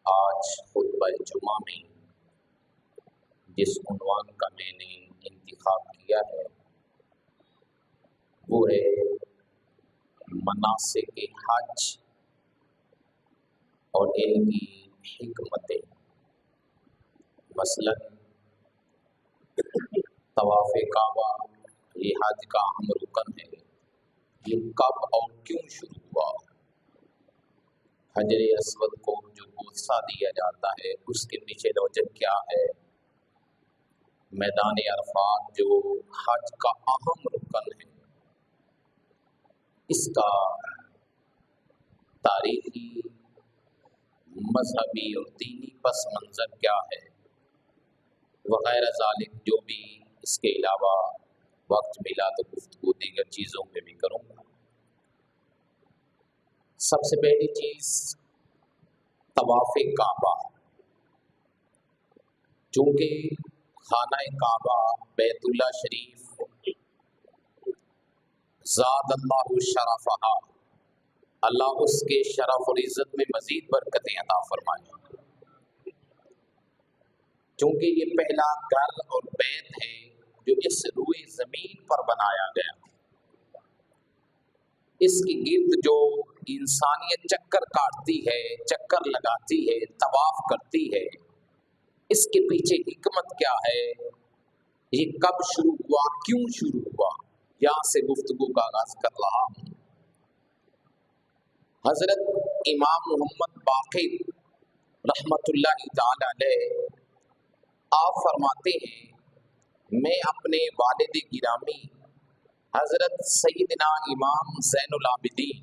آج خطبہ جمعہ میں جس عنوان کا میں نے انتخاب کیا ہے وہ ہے مناسک حج اور ان کی حکمتیں۔ مثلاً طواف کعبہ یہ حج کا اہم رکن ہے، یہ کب اور کیوں شروع ہوا؟ حجر اسود کو جو بوسہ دیا جاتا ہے اس کے پیچھے وجہ کیا ہے؟ میدان عرفات جو حج کا اہم رکن ہے اس کا تاریخی، مذہبی اور دینی پس منظر کیا ہے، وغیرہ ذالک جو بھی اس کے علاوہ وقت ملا تو گفتگو دیگر چیزوں پہ بھی کروں گا۔ سب سے پہلی چیز طواف کعبہ، چونکہ خانہ کعبہ بیت اللہ شریف زاد اللہ شرفہا، اللہ اس کے شرف اور عزت میں مزید برکتیں عطا فرمائے، چونکہ یہ پہلا گھر اور بیت ہے جو اس روئے زمین پر بنایا گیا، اس کے گرد جو انسانیت چکر کاٹتی ہے، چکر لگاتی ہے، طواف کرتی ہے، اس کے پیچھے حکمت کیا ہے، یہ کب شروع ہوا، کیوں شروع ہوا، یہاں سے گفتگو کا آغاز کر رہا ہوں۔ حضرت امام محمد باقر رحمت اللہ تعالی علیہ آپ فرماتے ہیں میں اپنے والد گرامی حضرت سیدنا امام زین العابدین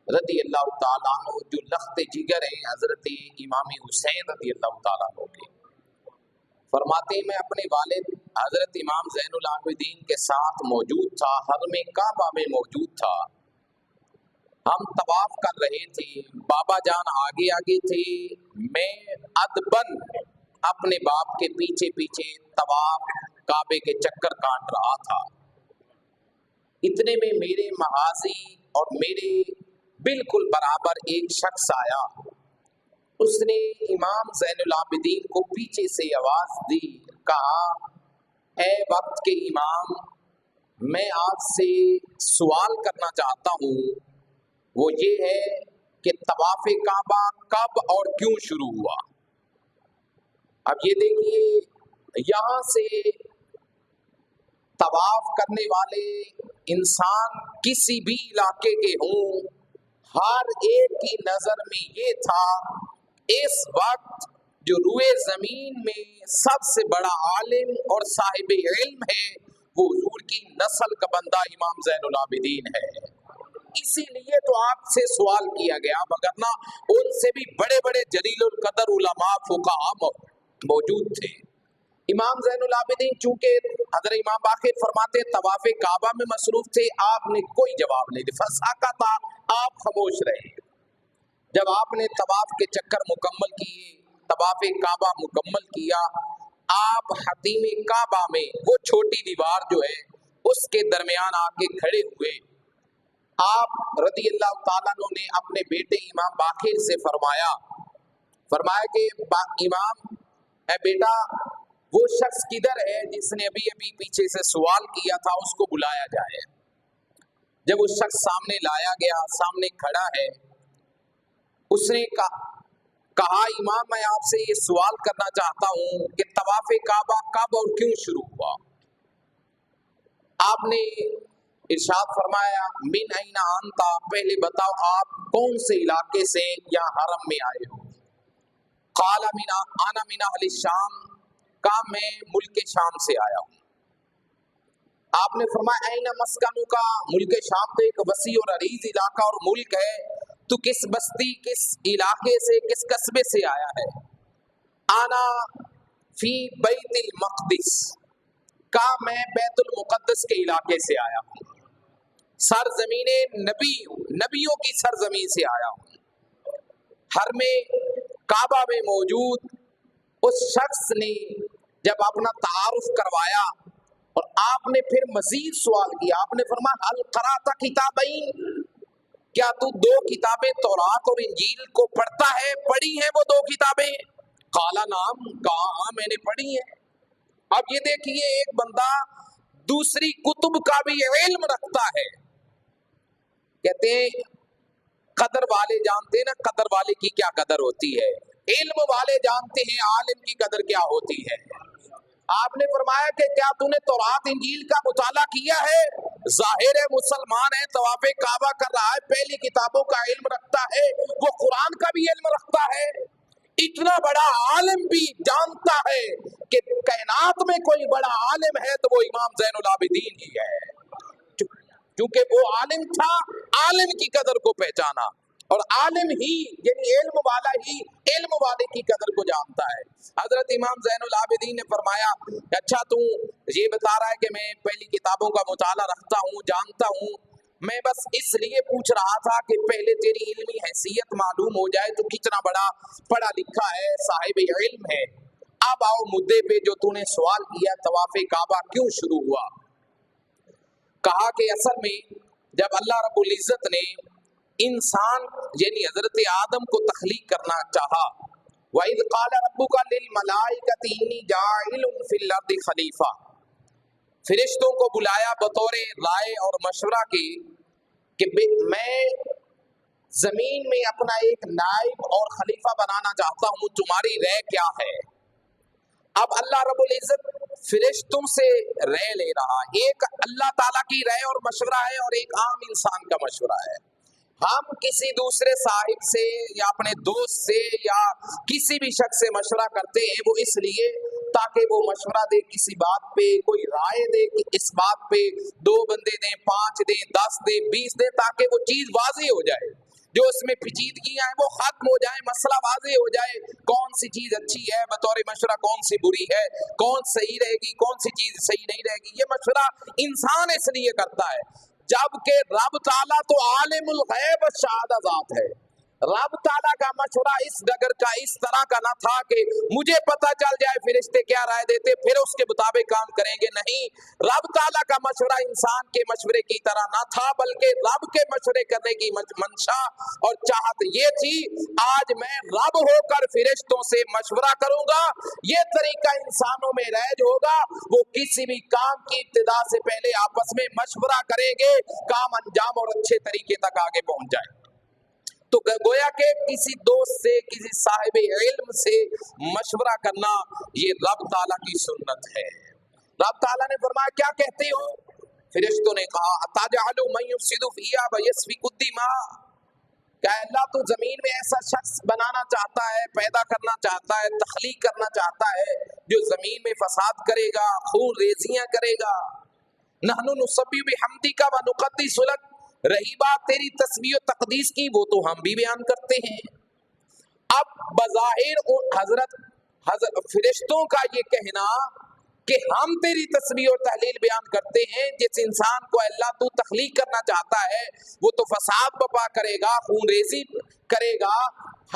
رضی اللہ تعالیٰ عنہ جو لخت جگر ہیں حضرت امام حسین رضی اللہ تعالیٰ عنہ کے، فرماتے ہیں میں اپنے والد حضرت امام زین العابدین کے ساتھ موجود تھا، حرم کعبہ میں موجود تھا، ہم طواف کر رہے تھے، بابا جان آگے آگے تھے، میں ادبن اپنے باپ کے پیچھے پیچھے طواف کعبے کے چکر کاٹ رہا تھا، اتنے میں میرے محاذی اور میرے بالکل برابر ایک شخص آیا، اس نے امام زین العابدین کو پیچھے سے آواز دی، کہا اے وقت کے امام میں آپ سے سوال کرنا چاہتا ہوں، وہ یہ ہے کہ طواف کعبہ کب اور کیوں شروع ہوا؟ اب یہ دیکھیے یہاں سے طواف کرنے والے انسان کسی بھی علاقے کے ہوں، ہر ایک کی نظر میں یہ تھا اس وقت جو روئے زمین میں سب سے بڑا عالم اور صاحب علم ہے وہ حضور کی نسل کا بندہ امام زین العابدین ہے، اسی لیے تو آپ سے سوال کیا گیا، مگر نہ ان سے بھی بڑے بڑے جلیل القدر علماء فقہاء موجود تھے۔ امام زین العابدین چونکہ حضرت امام باقر فرماتے طواف کعبہ میں مصروف تھے، آپ نے کوئی جواب نہیں دیا، فساکتا، آپ خاموش رہے۔ جب آپ نے طواف کے چکر مکمل کیے، طواف کعبہ مکمل کیا، آپ حتیم کعبہ میں وہ چھوٹی دیوار جو ہے اس کے درمیان آ کے کھڑے ہوئے، آپ رضی اللہ تعالیٰ عنہ نے اپنے بیٹے امام باقر سے فرمایا کہ امام اے بیٹا وہ شخص کدھر ہے جس نے ابھی ابھی پیچھے سے سوال کیا تھا، اس کو بلایا جائے۔ جب اس شخص سامنے لایا گیا، سامنے کھڑا ہے، اس نے کہا امام میں آپ سے یہ سوال کرنا چاہتا ہوں کہ طواف کعبہ کب اور کیوں شروع ہوا؟ آپ نے ارشاد فرمایا من این انتا، پہلے بتاؤ آپ کون سے علاقے سے یا حرم میں آئے ہو؟ قال انا من اہل الشام، کہا میں ملک شام سے آیا ہوں۔ آپ نے فرمایا این مسکنو کا، ملک شام تو ایک وسیع اور عریض علاقہ اور ملک ہے، تو کس بستی، کس علاقے سے، کس قصبے سے آیا ہے؟ انا فی بیت المقدس، کہا میں بیت المقدس کے علاقے سے آیا ہوں، سرزمین نبیوں کی سرزمین سے آیا ہوں۔ حرم کعبہ میں موجود اس شخص نے جب اپنا تعارف کروایا اور آپ نے پھر مزید سوال کیا، آپ نے فرمایا حل قرأت کتابین، کیا تو دو کتابیں تورات اور انجیل کو پڑھتا ہے؟ پڑھی ہیں وہ دو کتابیں؟ قال نعم، کہا ہاں میں نے پڑھی ہے۔ اب یہ دیکھیے ایک بندہ دوسری کتب کا بھی علم رکھتا ہے، کہتے ہیں قدر والے جانتے ہیں نا قدر والے کی کیا قدر ہوتی ہے، علم والے جانتے ہیں عالم کی قدر کیا ہوتی ہے۔ آپ نے فرمایا کہ کیا تو نے تورات انجیل کا مطالعہ کیا ہے؟ ظاہر ہے مسلمان ہے، طواف کعبہ کر رہا ہے، پہلی کتابوں کا علم رکھتا ہے، وہ قرآن کا بھی علم رکھتا ہے۔ اتنا بڑا عالم بھی جانتا ہے کہ کائنات میں کوئی بڑا عالم ہے تو وہ امام زین العابدین ہی ہے، کیونکہ وہ عالم تھا، عالم کی قدر کو پہچانا، اور عالم ہی یعنی علم والا ہی علم والے کی قدر کو جانتا ہے۔ حضرت امام زین العابدین نے فرمایا کہ اچھا تو یہ بتا رہا ہے کہ میں پہلی کتابوں کا مطالعہ رکھتا ہوں، جانتا ہوں، میں بس اس لیے پوچھ رہا تھا کہ پہلے تیری علمی حیثیت معلوم ہو جائے، تو کتنا بڑا پڑھا لکھا ہے، صاحب علم ہے۔ اب آؤ مدعے پہ، جو تو نے سوال کیا طواف کعبہ کیوں شروع ہوا؟ کہا کہ اصل میں جب اللہ رب العزت نے انسان یعنی حضرت آدم کو تخلیق کرنا چاہا، وَإِذْ قَالَ رَبُّكَ لِلْمَلَائِكَةِ إِنِّي جَاعِلٌ فِي الْأَرْضِ خلیفہ، فرشتوں کو بلایا بطور رائے اور مشورہ کے کہ میں زمین میں اپنا ایک نائب اور خلیفہ بنانا چاہتا ہوں، تمہاری رائے کیا ہے؟ اب اللہ رب العزت فرشتوں سے رائے لے رہا، ایک اللہ تعالیٰ کی رائے اور مشورہ ہے اور ایک عام انسان کا مشورہ ہے۔ ہم کسی دوسرے صاحب سے یا اپنے دوست سے یا کسی بھی شخص سے مشورہ کرتے ہیں، وہ اس لیے تاکہ وہ مشورہ دے کسی بات پہ، کوئی رائے دے کہ اس بات پہ 2 بندے دیں، 5 دیں، 10 دیں، 20 دیں، تاکہ وہ چیز واضح ہو جائے، جو اس میں پیچیدگیاں ہیں وہ ختم ہو جائیں، مسئلہ واضح ہو جائے، کون سی چیز اچھی ہے بطور مشورہ، کون سی بری ہے، کون صحیح رہے گی، کون سی چیز صحیح نہیں رہے گی۔ یہ مشورہ انسان اس لیے کرتا ہے، جبکہ رب تعالیٰ تو عالم الغیب الشہادہ ذات ہے۔ رب تعالیٰ کا مشورہ اس ڈگر کا اس طرح کا نہ تھا کہ مجھے پتہ چل جائے فرشتے کیا رائے دیتے پھر اس کے مطابق کام کریں گے، نہیں، رب تعالیٰ کا مشورہ انسان کے مشورے کی طرح نہ تھا، بلکہ رب کے مشورے کرنے کی منشا اور چاہت یہ تھی، آج میں رب ہو کر فرشتوں سے مشورہ کروں گا۔ یہ طریقہ انسانوں میں رائج ہوگا، وہ کسی بھی کام کی ابتدا سے پہلے آپس میں مشورہ کریں گے، کام انجام اور اچھے طریقے تک آگے پہنچ جائے۔ تو گویا کہ کسی دوست سے، کسی صاحب علم سے مشورہ کرنا یہ رب تعالیٰ کی سنت ہے۔ رب تعالیٰ نے فرمایا کیا کہتے ہو؟ فرشتوں نے کہا اتجعل من یفسد فیہا ویسفک الدماء، کیا اللہ تو زمین میں ایسا شخص بنانا چاہتا ہے، پیدا کرنا چاہتا ہے، تخلیق کرنا چاہتا ہے جو زمین میں فساد کرے گا، خون ریزیاں کرے گا؟ نحن نسبح بحمدک ونقدس لک، رہی بات تیری تسبیح و تقدیس کی، وہ تو ہم بھی بیان کرتے ہیں۔ اب بظاہر حضرت فرشتوں کا یہ کہنا کہ ہم تیری تسبیح اور تحلیل بیان کرتے ہیں، جس انسان کو اللہ تو تخلیق کرنا چاہتا ہے وہ تو فساد بپا کرے گا، خون ریزی کرے گا،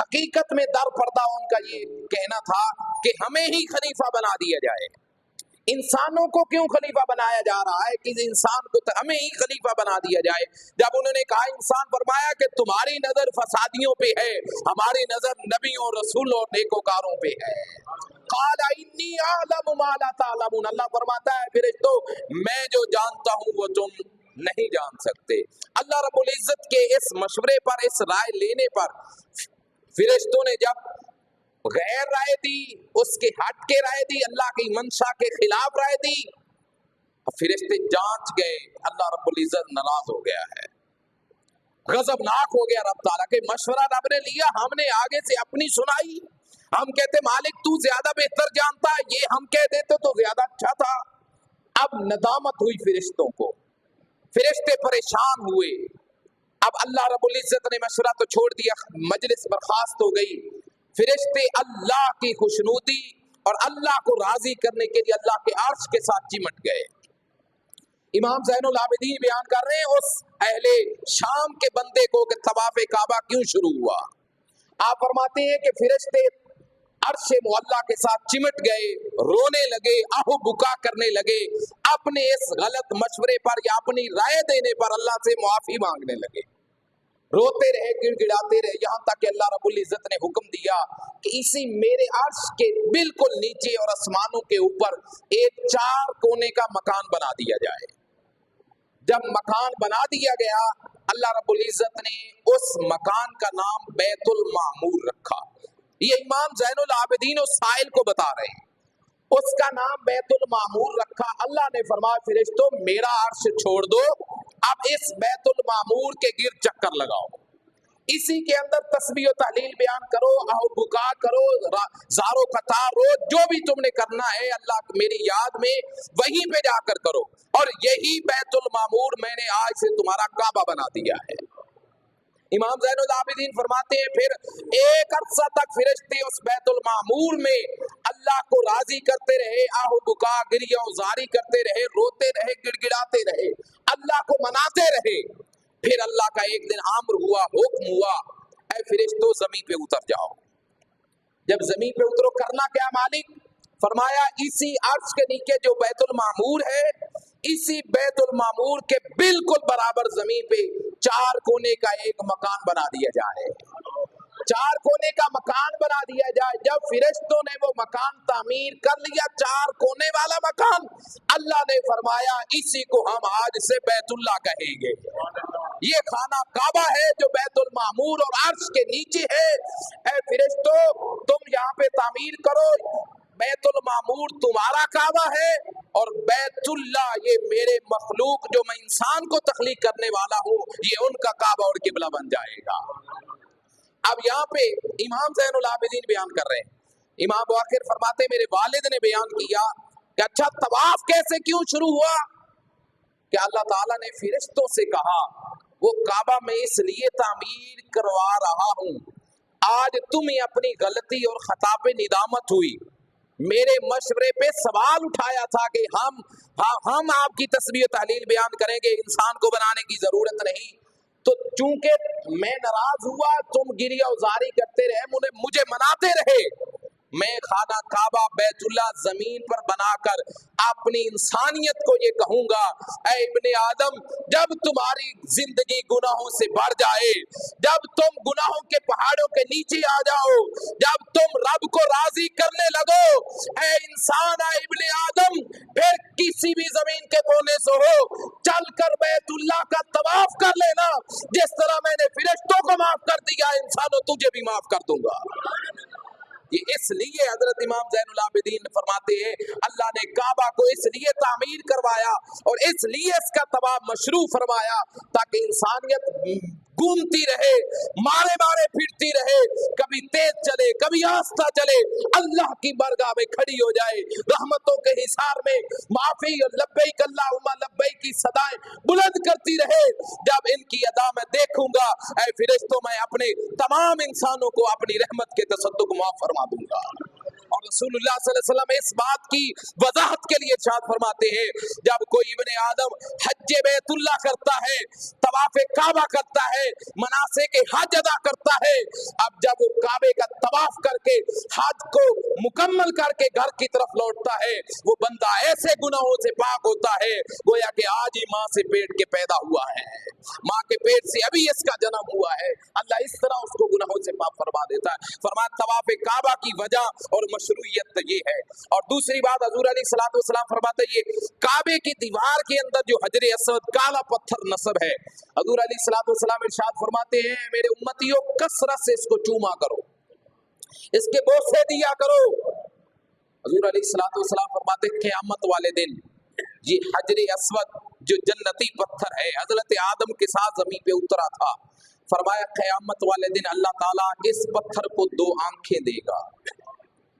حقیقت میں در پردہ ان کا یہ کہنا تھا کہ ہمیں ہی خلیفہ بنا دیا جائے۔ انسانوں کو کیوں خلیفہ بنایا جا رہا ہے کہ انسان کو ہمیں ہی خلیفہ بنا دیا جائے؟ جب انہوں نے کہا انسان فرمایا کہ تمہاری نظر فسادیوں پہ ہے، ہماری نظر نبیوں، رسولوں اور نیکوکاروں پہ ہے۔ قال انی اعلم ما لا تعلمون، اللہ فرماتا ہے فرشتوں میں جو جانتا ہوں وہ تم نہیں جان سکتے۔ اللہ رب العزت کے اس مشورے پر، اس رائے لینے پر فرشتوں نے جب غیر رائے دی، اس کے ہٹ کے رائے دی، اللہ کی منشا کے خلاف رائے دی، فرشتے جانچ گئے، اللہ رب العزت ناراض ہو گیا ہے، غضبناک ہو گیا رب تعالیٰ کہ مشورہ رب نے لیا، ہم نے آگے سے اپنی سنائی، ہم کہتے مالک تو زیادہ بہتر جانتا ہے، یہ ہم کہہ دیتے تو زیادہ اچھا تھا۔ اب ندامت ہوئی فرشتوں کو، فرشتے پریشان ہوئے۔ اب اللہ رب العزت نے مشورہ تو چھوڑ دیا، مجلس برخاست ہو گئی، فرشتے اللہ کی خوشنودی اور اللہ کو راضی کرنے کے لیے اللہ کے عرش کے ساتھ چمٹ گئے۔ امام زین العابدین بیان کر رہے ہیں اس اہل شام کے بندے کو کہ طواف کعبہ کیوں شروع ہوا۔ آپ فرماتے ہیں کہ فرشتے عرش معلیٰ کے ساتھ چمٹ گئے، رونے لگے، آہو بکا کرنے لگے، اپنے اس غلط مشورے پر یا اپنی رائے دینے پر اللہ سے معافی مانگنے لگے۔ रोते रहे, गिड़गिड़ाते रहे, यहाँ तक कि अल्लाह रब्बुल इज्जत ने हुक्म दिया कि इसी मेरे अर्श के बिल्कुल नीचे और आसमानों के ऊपर एक 4 कोने का मकान बना दिया जाए। जब मकान बना दिया गया, अल्लाह रब्बुल इज्जत ने उस मकान का नाम बैतुल मामूर रखा। ये इमाम ज़ैनुल आबिदीन उस साइल को बता रहे हैं, उसका नाम बैतुल मामूर रखा। अल्लाह ने फरमाया फरिश्तों मेरा अर्श छोड़ दो, अब इस बैतुल मामूर के गिर्द चक्कर लगाओ, इसी के अंदर तस्बीह और तहलील बयान करो, आओ बुका करो, ज़ारो कतार रो, जो भी तुमने करना है अल्लाह मेरी याद में वहीं पे जाकर करो। और यही बैतुल मामूर मैंने आज से तुम्हारा काबा बना दिया है। इमाम ज़ैनुल आबिदीन फरमाते हैं फिर एक अरसा तक फरिश्ते उस बैतुल मामूर में अल्लाह को राजी करते रहे, आहु बुका गिरिया जारी करते रहे, रोते रहे, गिड़गिड़ाते रहे, अल्लाह को मनाते रहे। फिर अल्लाह का एक दिन आम्र हुआ, हुक्म हुआ, ऐ फरिश्तों जमीन पे उतर जाओ। जब जमीन पे उतरो, करना क्या मालिक? फरमाया इसी अर्श के नीचे जो बैतुल मामूर है, इसी बैतुल मामूर के बिल्कुल बराबर जमीन पे 4 कोने का एक मकान बना दिया जाए। 4 कोने का मकान बना दिया जाए। जब फरिश्तों ने वो मकान तामीर कर लिया, 4 कोने वाला मकान, अल्लाह ने फरमाया इसी को हम आज से बैतुल्लाह कहेंगे। ये खाना काबा है जो बैतुल मामूर और अर्श के नीचे है। ऐ फरिश्तों तुम यहाँ पे तामीर करो, बैतुल मामूर तुम्हारा काबा है और बैतुल्लाह ये मेरे मखलूक जो मैं इंसान को तख्लीक करने वाला हूँ, ये उनका काबा और किबला बन जाएगा। अब यहाँ पे इमाम ज़ैनुल आबिदीन बयान कर रहे हैं, इमाम बाक़िर फरमाते मेरे वालिद ने बयान किया कि अच्छा तवाफ कैसे क्यों शुरू हुआ? कि अल्लाह ताला ने फरिश्तों से कहा वो काबा में इसलिए तामीर करवा रहा हूँ, आज तुम्हें अपनी गलती और खता पे निदामत हुई, मेरे मशवरे पे सवाल उठाया था कि हम आपकी तस्बीह तहलील बयान करेंगे, इंसान को बनाने की जरूरत नहीं। तो चूंकि मैं नाराज हुआ, तुम गिरिया उजारी करते रहे, मुझे मनाते रहे, मैं खाना काबा बैतुल्लाह जमीन पर बनाकर अपनी इंसानियत को ये कहूंगा, ऐ इब्ने आदम जब तुम्हारी जिंदगी गुनाहों से भर जाए, जब तुम गुनाहों के पहाड़ों के नीचे आ जाओ, जब तुम रब को राजी करने लगो, ऐ इंसान, ऐ इब्ने आदम, फिर किसी भी जमीन के कोने से हो चल कर बैतुल्लाह का तवाफ कर लेना। जिस तरह मैंने फरिश्तों को माफ कर दिया, इंसानों तुझे भी माफ कर दूंगा। ये इसलिए हजरत इमाम ज़ैनुल आबिदीन फरमाते हैं अल्लाह ने काबा को इसलिए तामीर करवाया और इसलिए इसका तवाफ मशरू फरमाया ताकि इंसानियत घूमती रहे, मारे मारे फिरती रहे, कभी तेज चले कभी आस्था चले, अल्लाह की बरगाह में खड़ी हो जाए, रहमतों के हिसार में माफी और लब्बैक अल्लाहुम्मा लब्बैक की सदाएं बुलंद करती रहे। जब इनकी अदा मैं देखूंगा, ऐ फरिश्तों मैं अपने तमाम इंसानों को अपनी रहमत के तसद्दुक माफ फरमा दूंगा। और रसूलुल्लाह सल्लल्लाहु अलैहि वसल्लम इस बात की वजाहत के लिए इरशाद फरमाते हैं जब कोई इब्ने आदम हज बैतुल्लाह करता है, तवाफ काबा करता है, मनासे के हज अदा करता है, अब जब वो काबे का तवाफ करके हज को मुकम्मल करके घर की तरफ लौटता है, वो बंदा ऐसे गुनाहों से पाक होता है गोया कि आज ही माँ से पेट के पैदा हुआ है, माँ के पेट से अभी इसका जन्म हुआ है। अल्लाह इस तरह उसको गुनाहों से पाक फरमा देता है। फरमाया तवाफ काबा की वजह और मशरूइयत ये है। और दूसरी बात हजूर अलैहिस्सलातु वस्सलाम फरमाते ये काबे की दीवार के अंदर जो हजर असवद काला पत्थर नस्ब है, हजूर अलैहिस्सलातु वस्सलाम इरशाद फरमाते हैं मेरे उम्मतियों कसरत से इसको चूमा करो, इसके बोसे दिया करो। हजूर अलैहिस्सलातु वस्सलाम फरमाते क़यामत वाले दिन ये हजर असवद जो जन्नती पत्थर है हजरत आदम के साथ जमीन पे उतरा था, फरमाया क़यामत वाले दिन अल्लाह ताला इस पत्थर को 2 आंखें देगा,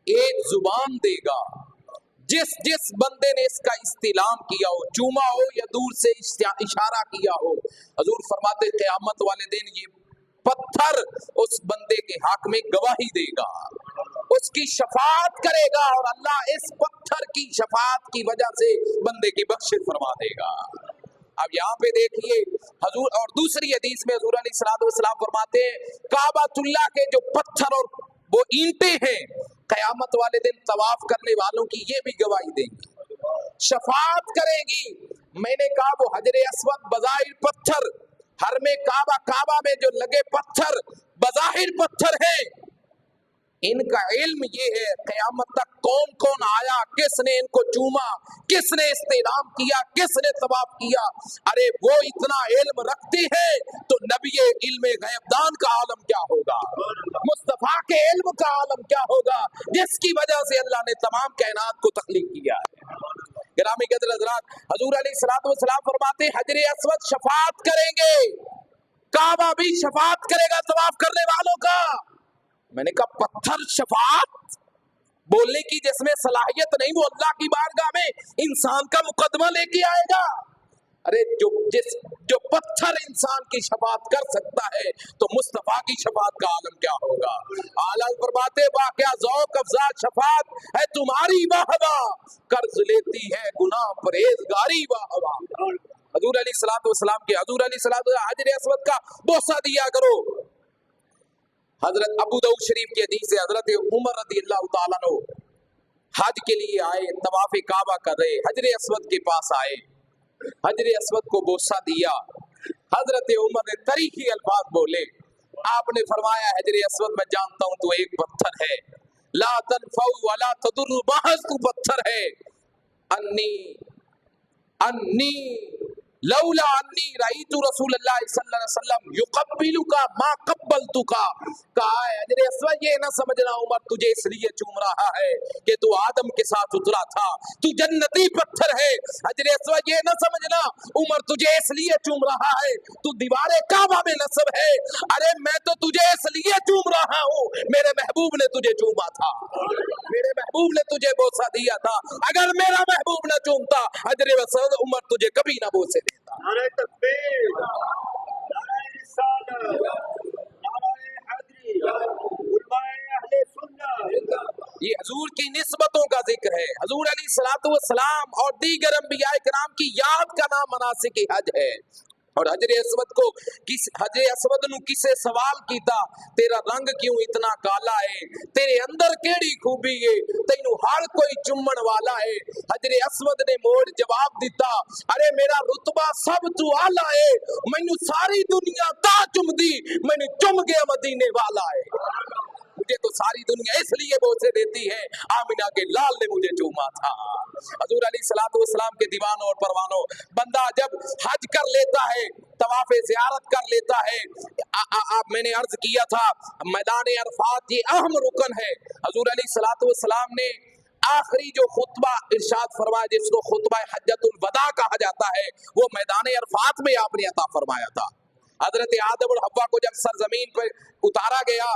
एक जुबान देगा। जिस जिस बंदे ने इसका इस्तिलाम किया हो, चूमा हो या दूर से इशारा किया हो, हजूर फरमाते क़यामत वाले दिन ये पत्थर उस बंदे के हक में गवाही देगा, उसकी शफाअत करेगा और अल्लाह इस पत्थर की शफाअत की वजह से बंदे की बख्शिश फरमा देगा। अब यहाँ पे देखिए हजूर, और दूसरी हदीस में हजूर अलैहिस्सलातु वस्सलाम फरमाते हैं काबातुल्लाह के जो पत्थर और वो ईंटें हैं क़यामत वाले दिन तवाफ करने वालों की ये भी गवाही देंगी, शफाअत करेंगी। मैंने कहा वो हजर अस्वद बज़ाहिर पत्थर हर में काबा में जो लगे पत्थर बज़ाहिर पत्थर है, इनका इल्म ये है क़यामत तक कौन कौन आया, किसने इनको चूमा, किसने इस्तेलाम किया, किसने तवाफ किया। अरे वो इतना इल्म रखती है तो नबी इल्म गैबदान का आलम क्या होगा, मुस्तफा के इल्म का आलम क्या होगा, जिसकी वजह से अल्लाह ने तमाम कायनात को तख्लीक किया है। गिरामी कदर हज़रात, हुज़ूर अलैहिस्सलातु वस्सलाम फरमाते हजर अस्वद शफाअत करेंगे, काबा भी शफाअत करेगा तवाफ करने वालों का। मैंने कहा पत्थर शफाअत बोलने की जिसमें सलाहियत नहीं, वो अल्लाह की बारगाह में इंसान का मुकदमा लेके आएगा। अरे जो पत्थर इंसान की शफाअत कर सकता है तो मुस्तफा की शफाअत का आलम क्या होगा। आला फरमाते वाक़या ज़ौक़ अफ़ज़ा शफाअत है तुम्हारी वाहवा, कर्ज लेती है गुनाह परहेज़गारी वाहवा। हज़ूर अलैहिस्सलातु वस्सलाम के हजर अस्वद का बोसा दिया करो। हजरत अबू दाऊद शरीफ की हदीस से हजरत उमर रज़ियल्लाहु ताला अन्हु हज के लिए आए, तवाफ़ काबा कर रहे, हजर अस्वद के पास आए, हजर अस्वद को बोसा दिया। हजरत उमर ने तरीक़ी अल्फाज बोले, आपने फरमाया हजर अस्वद मैं जानता हूँ तू एक पत्थर है, ला तनफ़उ वला तदुर्रु, महज़ तू पत्थर है। अन्नी लौला अन्नी रईतु रसूलुल्लाह सल्लल्लाहु अलैहि वसल्लम युक़ब्बिलुका मा क़ब्बलतुका। कहा है हजर अस्वद ये ना समझना उमर तुझे इसलिए चूम रहा है कि तू आदम के साथ उतरा था, तू जन्नती पत्थर है। हजर अस्वद ये ना समझना उमर तुझे इसलिए चूम रहा है तू दीवारे काबा में नस्ब है। अरे मैं तो तुझे इसलिए चूम रहा हूँ, मेरे महबूब ने तुझे चूमा था, मेरे महबूब ने तुझे बोसा दिया था। अगर मेरा महबूब न चूमता हजर अस्वद उमर तुझे कभी ना बोसे देता। नारे तकबीर, नारे रिसालत, नारे हैदरी, उलमाए अहले सुन्नत। ये हजूर की निस्बतों का जिक्र है। हजूर अलैहिस्सलातु वस्सलाम और दीगर अंबिया किराम की याद का नाम मनासिक हज है। और हजर अस्वद को हजर अस्वद नु किसे सवाल कीता, तेरा रंग क्यों इतना काला है, तेरे अंदर केड़ी खूबी है, तैनू हर कोई चुम्मन वाला है। हजर अस्वद ने मोड़ जवाब दिता, अरे मेरा रुतबा सब तू आला है, मैनू सारी दुनिया ता चुमदी, मैनू चुम गया मदीने वाला है। मुझे तो सारी दुनिया इसलिए बोसे देती है, आमिना के लाल ने मुझे चूमा था। हजूर अलैहिस्सलातु वस्सलाम के दीवानों और परवानों, बंदा जब हज कर लेता है, तवाफ़े ज़ियारत कर लेता है, मैंने अर्ज किया था मैदान अरफात ये अहम रुकन है। हजूर अलैहिस्सलातु वस्सलाम ने आखिरी जो खुतबा इरशाद फरमाया, जिसको खुतबा हज्जतुल वदा कहा जाता है, वो मैदान अरफात में आपने अता फरमाया था। हजरत आदम और हव्वा को जब सरजमीन पर उतारा गया,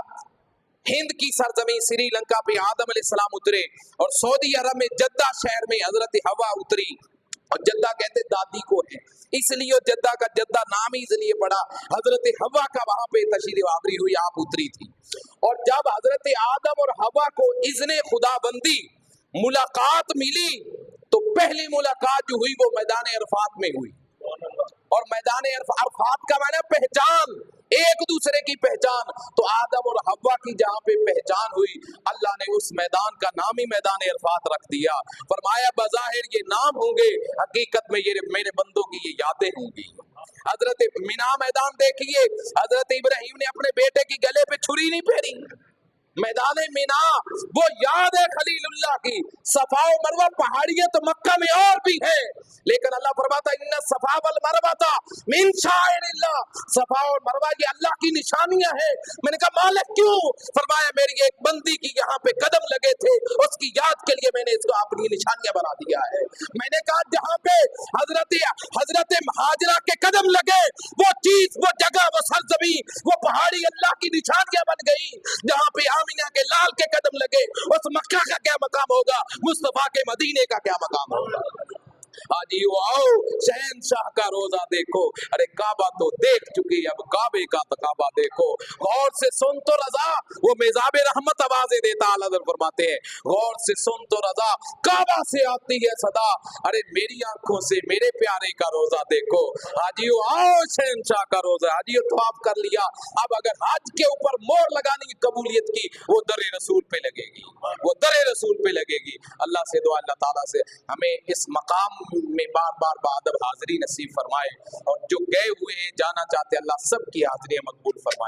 हिंद की सरजमीन श्रीलंका पे आदम अलैहिस्सलाम उतरे और सऊदी अरब में जद्दा शहर में हजरत हवा उतरी। और जद्दा कहते दादी को है, इसलिए जद्दा का जद्दा नाम ही इसलिए पड़ा, हजरत हवा का वहां पे तशरीफ आवरी हुई, आप उतरी थी। और जब हजरत आदम और हवा को इज़्ने खुदाबंदी मुलाकात मिली तो पहली मुलाकात जो हुई वो मैदान अरफात में हुई। और मैदान अरफात का माने पहचान, एक दूसरे की पहचान। तो आदम और हव्वा की जहाँ पे पहचान हुई, अल्लाह ने उस मैदान का नाम ही मैदान अरफात रख दिया। फरमाया बज़ाहिर ये नाम होंगे, हकीकत में ये मेरे बंदों की ये यादें होंगी। हजरत मिना मैदान देखिए, हजरत इब्राहिम ने अपने बेटे की गले पे छुरी नहीं फेरी। मैदान मिना वो याद है खलीलुल्लाह की। सफा और मरवा पहाड़ियां तो मक्का में और भी है, लेकिन अल्लाह फरमाता इन्ना सफा वल मरवा मिन शाइरिल्लाह, सफा और मरवा ये अल्लाह की निशानियां हैं। मैंने कहा मालिक क्यों? फरमाया मेरी एक बंदी की यहाँ पे कदम लगे थे, उसकी याद के लिए मैंने इसको अपनी निशानियां बना दिया है। मैंने कहा जहाँ पे हजरत हाजरा के कदम लगे, वो चीज, वो जगह, वो सरजमीन, वो पहाड़ी अल्लाह की निशानियां बन गई। जहाँ पे आमिना के लाल के कदम लगे, उस मक्का का क्या मकाम होगा, मुस्तफा के मदीने का क्या मकाम होगा। हाजियो आओ शहनशाह का रोजा देखो। अरे काबा तो देख चुकी, अब काबे का काबा देखो। गौर से सुन तो रजा, वो मेजाबे रहमत आवाजें देता, आला फरमाते हैं गौर से सुन तो रजा, काबा से आती है सदा, अरे मेरी आंखों से मेरे प्यारे का रोजा देखो। हाजियो आओ शहनशाह का रोजा। हाजियो तो आप कर लिया, अब अगर हज के ऊपर मोहर लगानी قبولیت کی وہ در رسول پہ لگے گی، وہ در رسول پہ لگے گی۔ اللہ سے دعا اللہ تعالیٰ سے ہمیں اس مقام میں بار بار بادب حاضری نصیب فرمائے، اور جو گئے ہوئے ہیں جانا چاہتے اللہ سب کی حاضری مقبول فرمائے۔